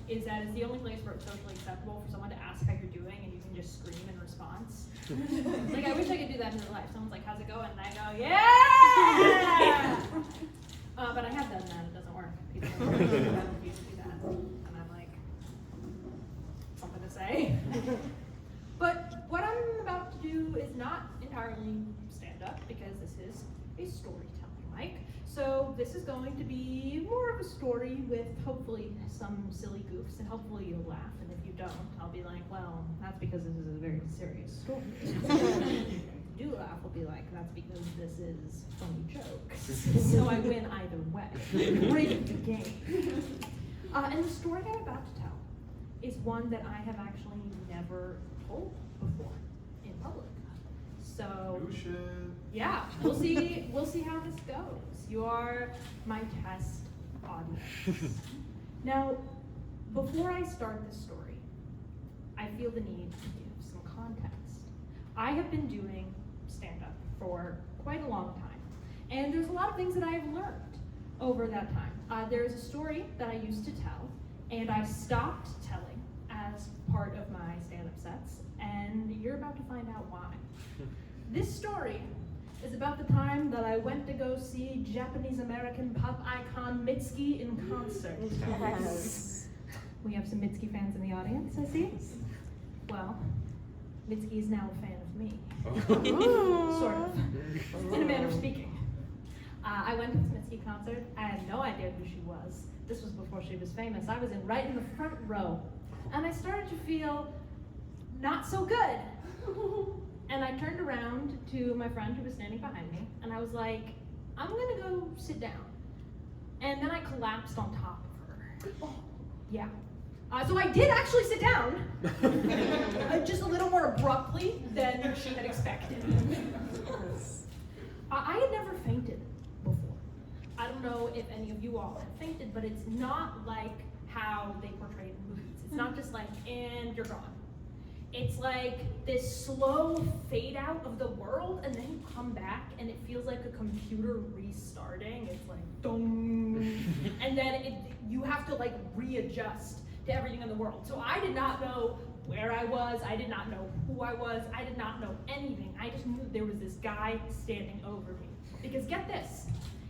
is that it's the only place where it's socially acceptable for someone to ask how you're doing and you can just scream in response. Like, I wish I could do that in real life. Someone's like, how's it going? And I go, yeah! But I have done that. It doesn't work. People refuse to do that. And I'm like, something to say. But what I'm about to do is not entirely stand-up because this is a storytelling mic. So this is going to be more of a story with hopefully some silly goofs, and hopefully you'll laugh. And if you don't, I'll be like, well, that's because this is a very serious story. If you do laugh, I'll be like, that's because this is funny jokes. So I win either way. Great the game. And the story I'm about to tell is one that I have actually never told before in public. So You should. yeah, we'll see how this goes. You are my test audience. Now, before I start this story, I feel the need to give some context. I have been doing stand-up for quite a long time, and there's a lot of things that I have learned over that time. There's a story that I used to tell, and I stopped telling as part of my stand-up sets, and you're about to find out why. This story is about the time that I went to go see Japanese-American pop icon Mitski in concert. Yes. We have some Mitski fans in the audience, I see. Well, Mitski is now a fan of me. Sort of, in a manner of speaking. I went to this Mitski concert. I had no idea who she was. This was before she was famous. I was right in the front row, and I started to feel not so good. And I turned around to my friend who was standing behind me, and I was like, I'm gonna go sit down. And then I collapsed on top of her. Oh, yeah. So I did actually sit down, just a little more abruptly than she had expected. I had never fainted before. I don't know if any of you all have fainted, but it's not like how they portray it in movies. It's not just like, and you're gone. It's like this slow fade out of the world, and then you come back, and it feels like a computer restarting. It's like, dong, and then you have to like readjust to everything in the world. So I did not know where I was. I did not know who I was. I did not know anything. I just knew there was this guy standing over me. Because get this,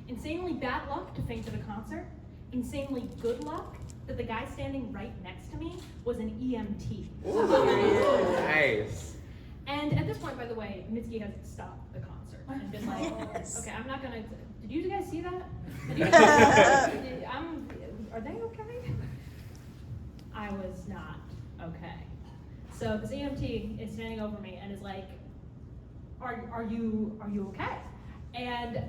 insanely bad luck to faint at a concert, insanely good luck that the guy standing right next to me was an EMT. Nice. And at this point, by the way, Mitski has stopped the concert and been like, okay, I'm not gonna, did you guys see that? Are they okay? I was not okay. So this EMT is standing over me and is like, are you okay? And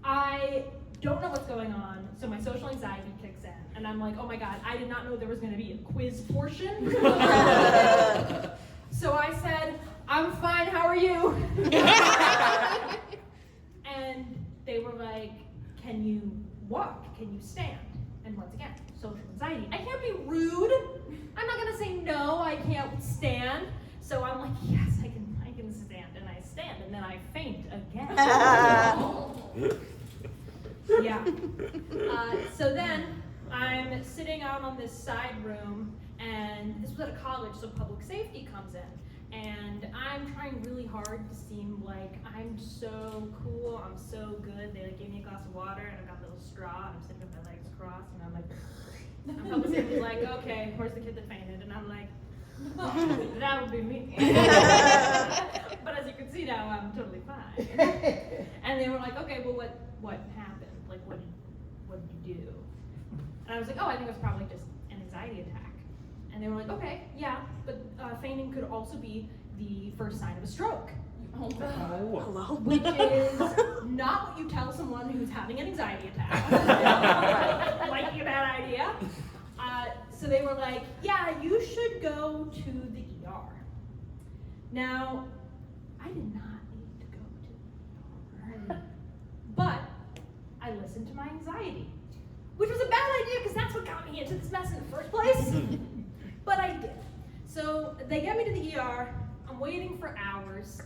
I don't know what's going on, so my social anxiety kicks in, and I'm like, oh my god, I did not know there was gonna be a quiz portion. So I said, I'm fine, how are you? And they were like, can you walk? Can you stand? And once again, social anxiety. I can't be rude. I'm not gonna say no, I can't stand. So I'm like, yes, I can stand, and I stand, and then I faint again. Yeah. So then I'm sitting out on this side room, and this was at a college, so public safety comes in, and I'm trying really hard to seem like I'm so cool, I'm so good. They like gave me a glass of water, and I've got a little straw, and I'm sitting with my legs crossed, and I'm like, and public safety's like, okay, where's the kid that fainted? And I'm like, oh, that would be me. But as you can see now, I'm totally fine. And they were like, okay, well, what happened? Like, what did you do? And I was like, oh, I think it was probably just an anxiety attack. And they were like, okay, yeah, but fainting could also be the first sign of a stroke. Oh. Which is not what you tell someone who's having an anxiety attack. Might be a bad idea. So they were like, yeah, you should go to the ER. Now, I did not need to go to the ER. But I listened to my anxiety, which was a bad idea because that's what got me into this mess in the first place. But I did. So they get me to the ER. I'm waiting for hours.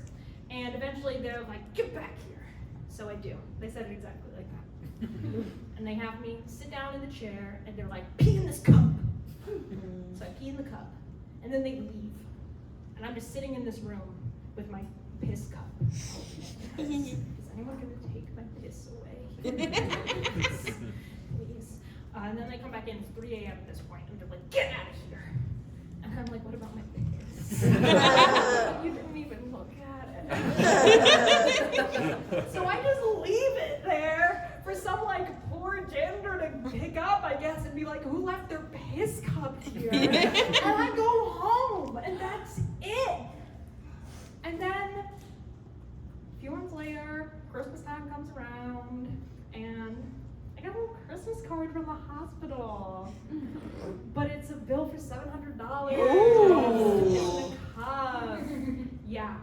And eventually they're like, get back here. So I do. They said it exactly like that. And they have me sit down in the chair, and they're like, pee in this cup. And then they leave. And I'm just sitting in this room with my piss cup. Is anyone gonna take my piss away? Please. And then they come back in, it's 3 a.m. at this point, and they're like, get out of here. And I'm like, what about my piss? You didn't even look at it. So I just leave it there for some like poor janitor to pick up, I guess, and be like, who left their piss cup here? And I go home, and that's it. And then a few months later, Christmas time comes around, and I got a little Christmas card from the hospital. But it's a bill for $700. It's a cup. Yeah.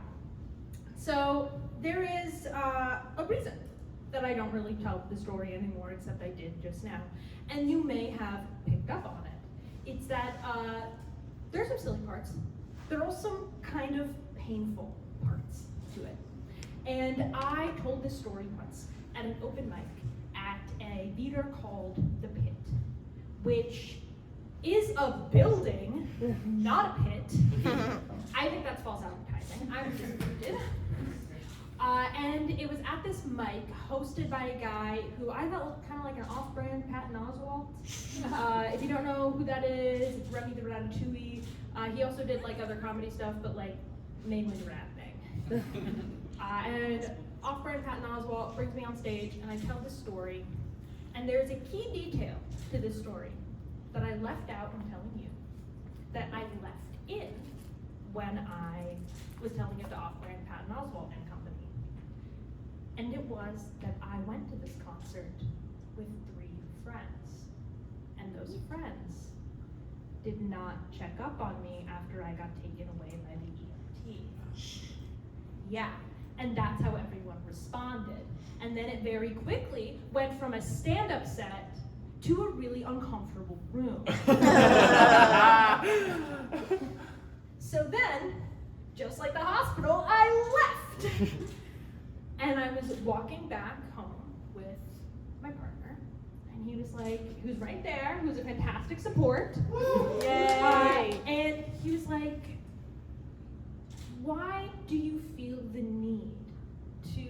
So there is a reason that I don't really tell the story anymore, except I did just now. And you may have picked up on it. It's that there's some silly parts. There are also kind of painful parts to it. And I told this story once at an open mic at a theater called The Pit, which is a building, not a pit. I think that's false advertising. I was disappointed. And it was at this mic hosted by a guy who I thought looked kind of like an off-brand Patton Oswalt. If you don't know who that is, it's Remy the Ratatouille. He also did like other comedy stuff, but like mainly the rat thing. And off-brand Patton Oswalt brings me on stage, and I tell this story. And there's a key detail to this story that I left out in telling you, that I left in when I was telling it to off-brand Patton Oswalt and company. And it was that I went to this concert with 3 friends. And those friends did not check up on me after I got taken away by the EMT. Yeah, and that's how everyone responded. And then it very quickly went from a stand-up set to a really uncomfortable room. So then, just like the hospital, I left. And I was walking back home with my partner, and he was right there, he was a fantastic support. Yay! And he was like, why do you feel the need to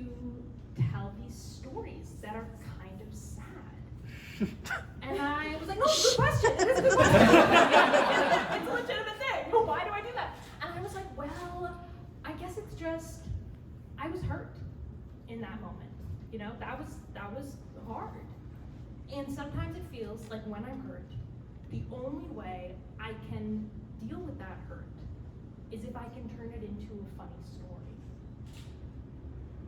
tell these stories that are kind of sad? And I was like, no, it's a good question. It is a good question. It's a legitimate thing. Well, why do I do that? And I was like, well, I guess it's just, I was hurt in that moment. You know, that was hard. And sometimes it feels like when I'm hurt, the only way I can deal with that hurt is if I can turn it into a funny story.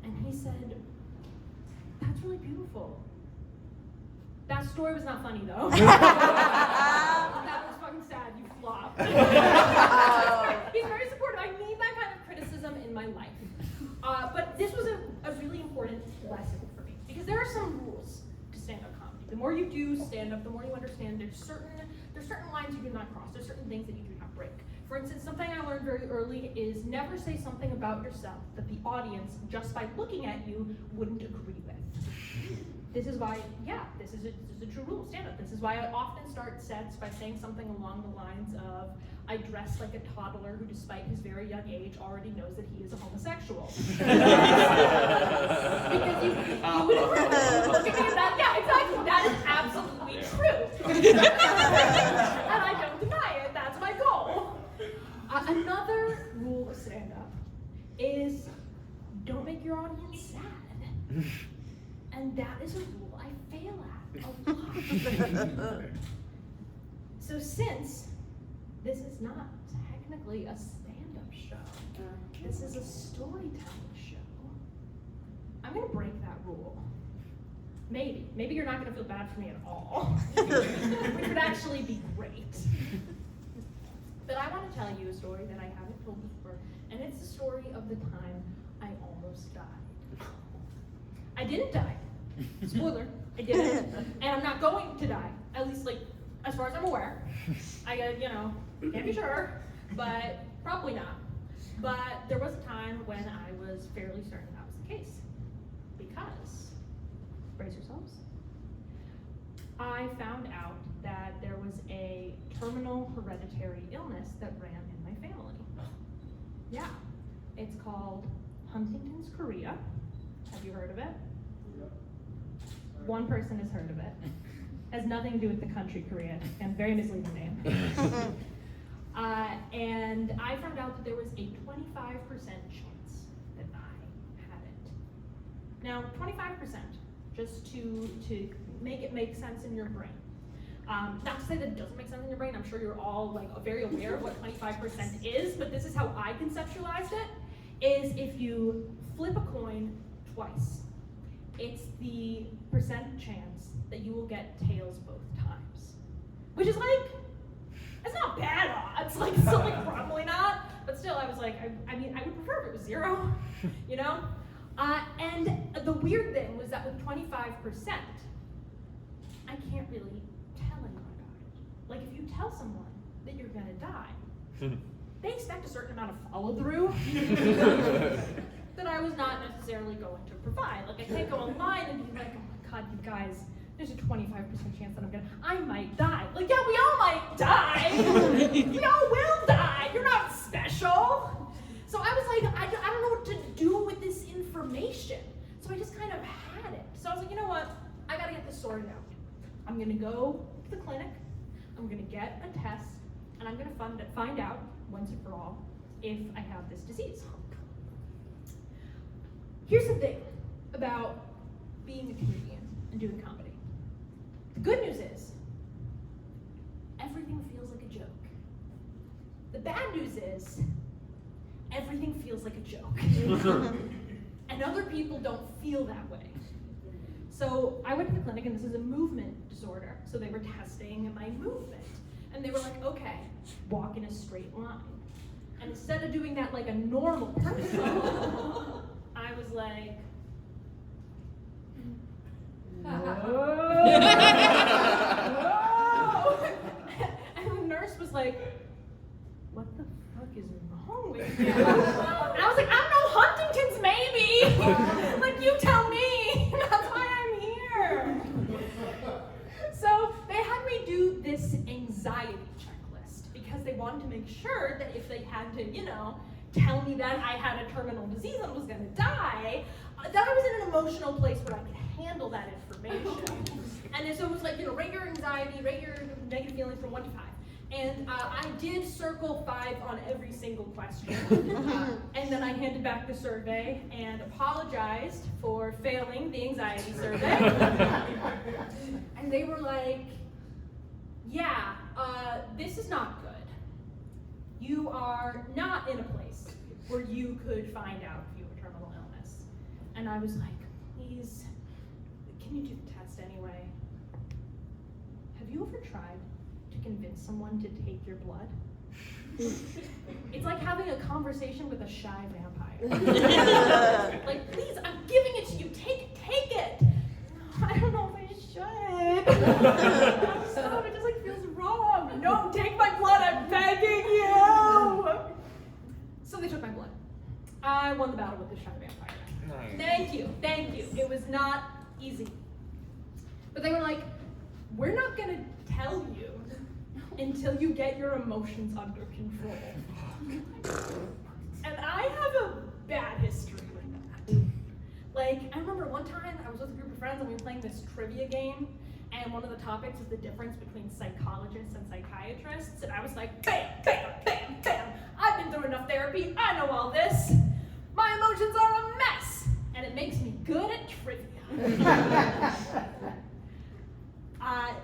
And he said, that's really beautiful. That story was not funny though. That was fucking sad, you flop. He's very supportive. I need that kind of criticism in my life. But this was a really important lesson for me, because there are some rules to stand-up comedy. The more you do stand-up, the more you understand there's certain lines you do not cross. There's certain things that you do not break. For instance, something I learned very early is never say something about yourself that the audience, just by looking at you, wouldn't agree with. This is why, this is a true rule of stand-up. This is why I often start sets by saying something along the lines of, I dress like a toddler who, despite his very young age, already knows that he is a homosexual. Because you would agree with that. Yeah, exactly. That is absolutely true. And I don't deny it. That's my goal. Another rule of stand-up is don't make your audience sad. And that is a rule I fail at a lot. So since this is not technically a stand-up show, this is a storytelling show, I'm gonna break that rule. Maybe you're not gonna feel bad for me at all, which would actually be great. But I wanna tell you a story that I haven't told before, and it's the story of the time I almost died. I didn't die. Spoiler, I didn't. And I'm not going to die, at least like, as far as I'm aware. I can't be sure, but probably not. But there was a time when I was fairly certain that was the case. Because, brace yourselves, I found out that there was a terminal hereditary illness that ran in my family. Yeah, it's called Huntington's chorea. Have you heard of it? Yep. One person has heard of it. Has nothing to do with the country Korea, and very misleading name. And I found out that there was a 25% chance that I had it. Now, 25%, just to make it make sense in your brain. Not to say that it doesn't make sense in your brain. I'm sure you're all like very aware of what 25% is, but this is how I conceptualized it, is if you flip a coin twice, it's the percent chance that you will get tails both times. Which is like, it's not bad odds, like still like probably not, but still I was like, I mean, I would prefer if it was 0, you know? And the weird thing was that with 25%, I can't really tell anyone about it. Like if you tell someone that you're gonna die, they expect a certain amount of follow through that I was not necessarily going to provide. Like I can't go online and be like, oh my God, you guys, there's a 25% chance that I might die. Like, yeah, we all might die. We all will die. You're not special. So I was like, I don't know what to do with this information. So I just kind of had it. So I was like, you know what? I gotta get this sorted out. I'm gonna go to the clinic. I'm gonna get a test, and I'm gonna find out once and for all if I have this disease. Here's the thing about being a comedian and doing comedy. The good news is, everything feels like a joke. The bad news is, everything feels like a joke. And other people don't feel that way. So I went to the clinic, and this is a movement disorder. So they were testing my movement. And they were like, okay, walk in a straight line. And instead of doing that like a normal person, I was like, whoa. And the nurse was like, what the fuck is wrong with you? And I was like, I'm no Huntington's, maybe. Like, you tell me. That's why I'm here. So they had me do this anxiety checklist because they wanted to make sure that if they had to, you know, tell me that I had a terminal disease and was gonna die, that I was in an emotional place where I could handle that information. And so it was like, you know, rate your anxiety, rate your negative feelings from 1 to 5. And I did circle 5 on every single question. And then I handed back the survey and apologized for failing the anxiety survey. And they were like, yeah, this is not good. You are not in a place where you could find out if you have a terminal illness. And I was like, please, can you do the test anyway? Have you ever tried to convince someone to take your blood? It's like having a conversation with a shy vampire. Like, please, I'm giving it to you. Take it. I don't know if I should. Stop, it just like feels wrong. No, take my blood, I'm begging you. So they took my blood. I won the battle with the shy vampire. Nice. Thank you. It was not easy. But they were like, we're not gonna tell you until you get your emotions under control. And I have a bad history with that. Like, I remember one time I was with a group of friends and we were playing this trivia game, and one of the topics is the difference between psychologists and psychiatrists, and I was like, bam, bam, bam, bam. I've been through enough therapy, I know all this. My emotions are a mess, and it makes me good at trivia.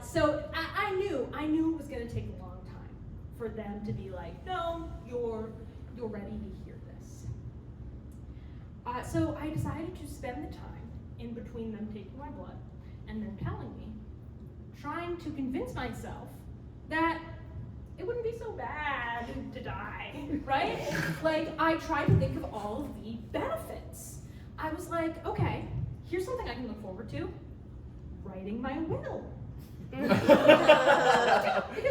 So I knew it was gonna take a long time for them to be like, no, you're ready to hear this. So I decided to spend the time in between them taking my blood and them telling me, trying to convince myself that it wouldn't be so bad to die, right? Like, I tried to think of all of the benefits. I was like, okay, here's something I can look forward to, writing my will. Because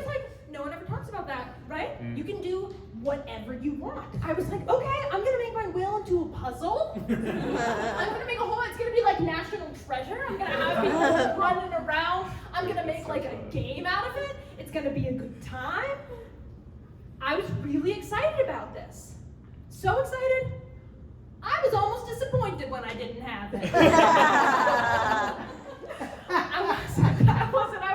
like, no one ever talks about that, right? You can do whatever you want. I was like, okay, I'm gonna make my will into a puzzle. I'm gonna make a whole, it's gonna be like National Treasure. I'm gonna have people running around. I'm I'm gonna make like a game out of it. It's gonna be a good time. I was really excited about this. So excited, I was almost disappointed when I didn't have it. I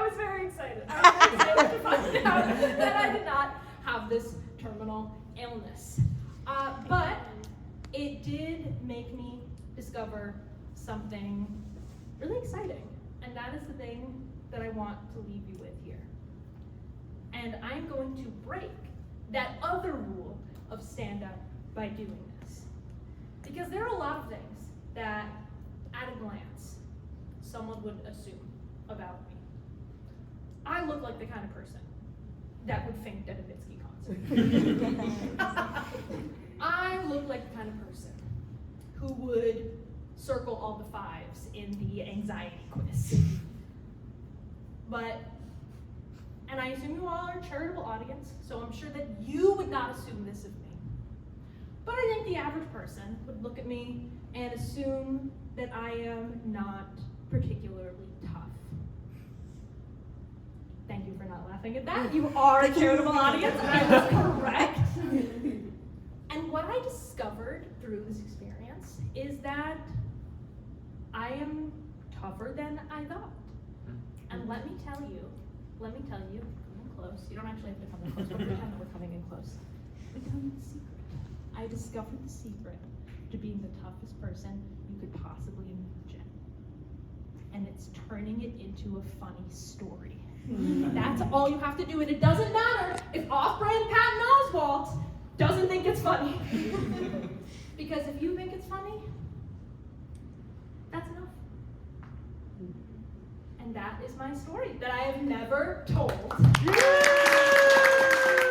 was very excited. I was very excited to find out that I did not have this terminal illness. But it did make me discover something really exciting. And that is the thing that I want to leave you with here. And I'm going to break that other rule of stand-up by doing this. Because there are a lot of things that, at a glance, someone would assume about me. I look like the kind of person that would faint at a Mitski concert. I look like the kind of person who would circle all the fives in the anxiety quiz. And I assume you all are a charitable audience, so I'm sure that you would not assume this of me. But I think the average person would look at me and assume that I am not particularly tough. Thank you for not laughing at that. You are a charitable audience. I was correct. And what I discovered through this experience is that I am tougher than I thought. And let me tell you, coming close, you don't actually have to come in close, but pretend that we're coming in close. Let me tell you the secret. I discovered the secret to being the toughest person you could possibly imagine. And it's turning it into a funny story. That's all you have to do, and it doesn't matter if off-brand Patton Oswalt doesn't think it's funny. Because if you think it's funny, that's enough. And that is my story that I have never told.